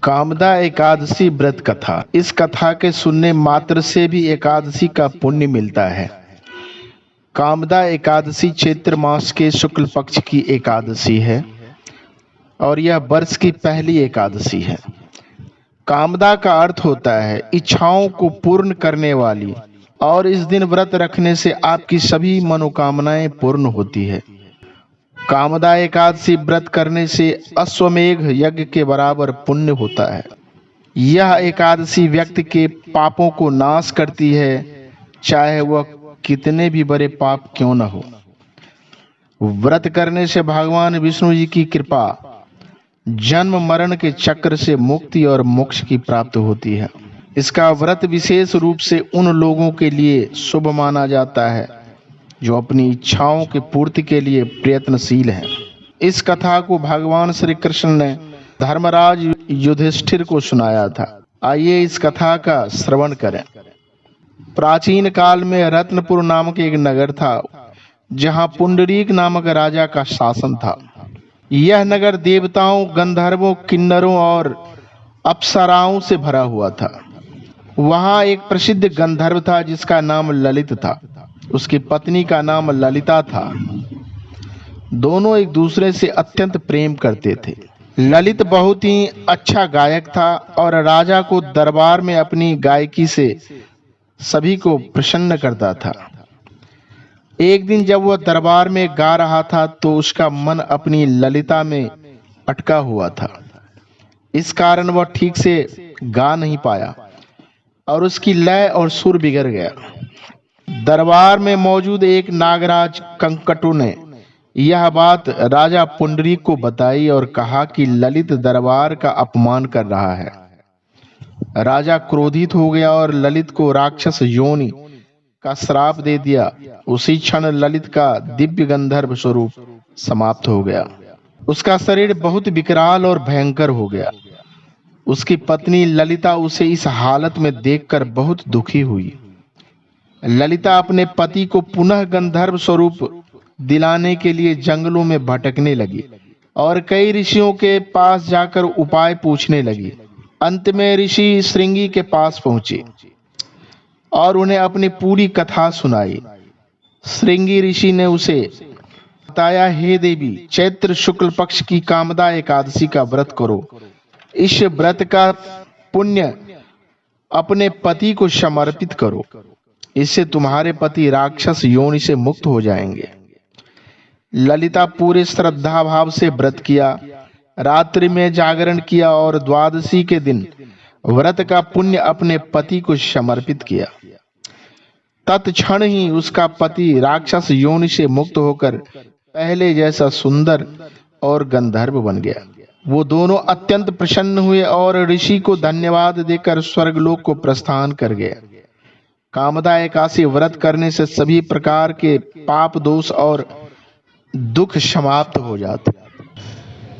कामदा एकादशी व्रत कथा। इस कथा के सुनने मात्र से भी एकादशी का पुण्य मिलता है। कामदा एकादशी चैत्र मास के शुक्ल पक्ष की एकादशी है और यह वर्ष की पहली एकादशी है। कामदा का अर्थ होता है इच्छाओं को पूर्ण करने वाली, और इस दिन व्रत रखने से आपकी सभी मनोकामनाएं पूर्ण होती है। कामदा एकादशी व्रत करने से अश्वमेघ यज्ञ के बराबर पुण्य होता है। यह एकादशी व्यक्ति के पापों को नाश करती है, चाहे वह कितने भी बड़े पाप क्यों न हो। व्रत करने से भगवान विष्णु जी की कृपा, जन्म मरण के चक्र से मुक्ति और मोक्ष की प्राप्त होती है। इसका व्रत विशेष रूप से उन लोगों के लिए शुभ माना जाता है जो अपनी इच्छाओं की पूर्ति के लिए प्रयत्नशील हैं। इस कथा को भगवान श्री कृष्ण ने धर्मराज युधिष्ठिर को सुनाया था। आइए इस कथा का श्रवण करें। प्राचीन काल में रत्नपुर नामक एक नगर था, जहां पुंडरीक नामक राजा का शासन था। यह नगर देवताओं, गंधर्वों, किन्नरों और अप्सराओं से भरा हुआ था। वहां एक प्रसिद्ध गंधर्व था जिसका नाम ललित था। उसकी पत्नी का नाम ललिता था। दोनों एक दूसरे से अत्यंत प्रेम करते थे। ललित बहुत ही अच्छा गायक था और राजा को दरबार में अपनी गायकी से सभी को प्रसन्न करता था। एक दिन जब वह दरबार में गा रहा था तो उसका मन अपनी ललिता में अटका हुआ था। इस कारण वह ठीक से गा नहीं पाया और उसकी लय और सुर बिगड़ गया। दरबार में मौजूद एक नागराज कंकटु ने यह बात राजा पुंडरीक को बताई और कहा कि ललित दरबार का अपमान कर रहा है। राजा क्रोधित हो गया और ललित को राक्षस योनि का श्राप दे दिया। उसी क्षण ललित का दिव्य गंधर्व स्वरूप समाप्त हो गया। उसका शरीर बहुत विकराल और भयंकर हो गया। उसकी पत्नी ललिता उसे इस हालत में देखकर बहुत दुखी हुई। ललिता अपने पति को पुनः गंधर्व स्वरूप दिलाने के लिए जंगलों में भटकने लगी और कई ऋषियों के पास जाकर उपाय पूछने लगी। अंत में ऋषि श्रृंगी के पास पहुंचे और उन्हें अपनी पूरी कथा सुनाई। श्रृंगी ऋषि ने उसे बताया, हे देवी, चैत्र शुक्ल पक्ष की कामदा एकादशी का व्रत करो। इस व्रत का पुण्य अपने पति को समर्पित करो। इससे तुम्हारे पति राक्षस योनि से मुक्त हो जाएंगे। ललिता पूरे श्रद्धा भाव से व्रत किया, रात्रि में जागरण किया और द्वादशी के दिन व्रत का पुण्य अपने पति को समर्पित किया। तत्क्षण ही उसका पति राक्षस योनि से मुक्त होकर पहले जैसा सुंदर और गंधर्व बन गया। वो दोनों अत्यंत प्रसन्न हुए और ऋषि को धन्यवाद देकर स्वर्गलोक को प्रस्थान कर गए। कामदा एकादशी व्रत करने से सभी प्रकार के पाप, दोष और दुख समाप्त हो जाते।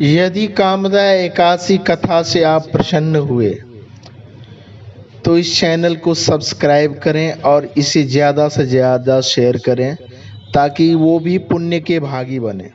यदि कामदा एकादशी कथा से आप प्रसन्न हुए तो इस चैनल को सब्सक्राइब करें और इसे ज़्यादा से ज़्यादा शेयर करें ताकि वो भी पुण्य के भागी बने।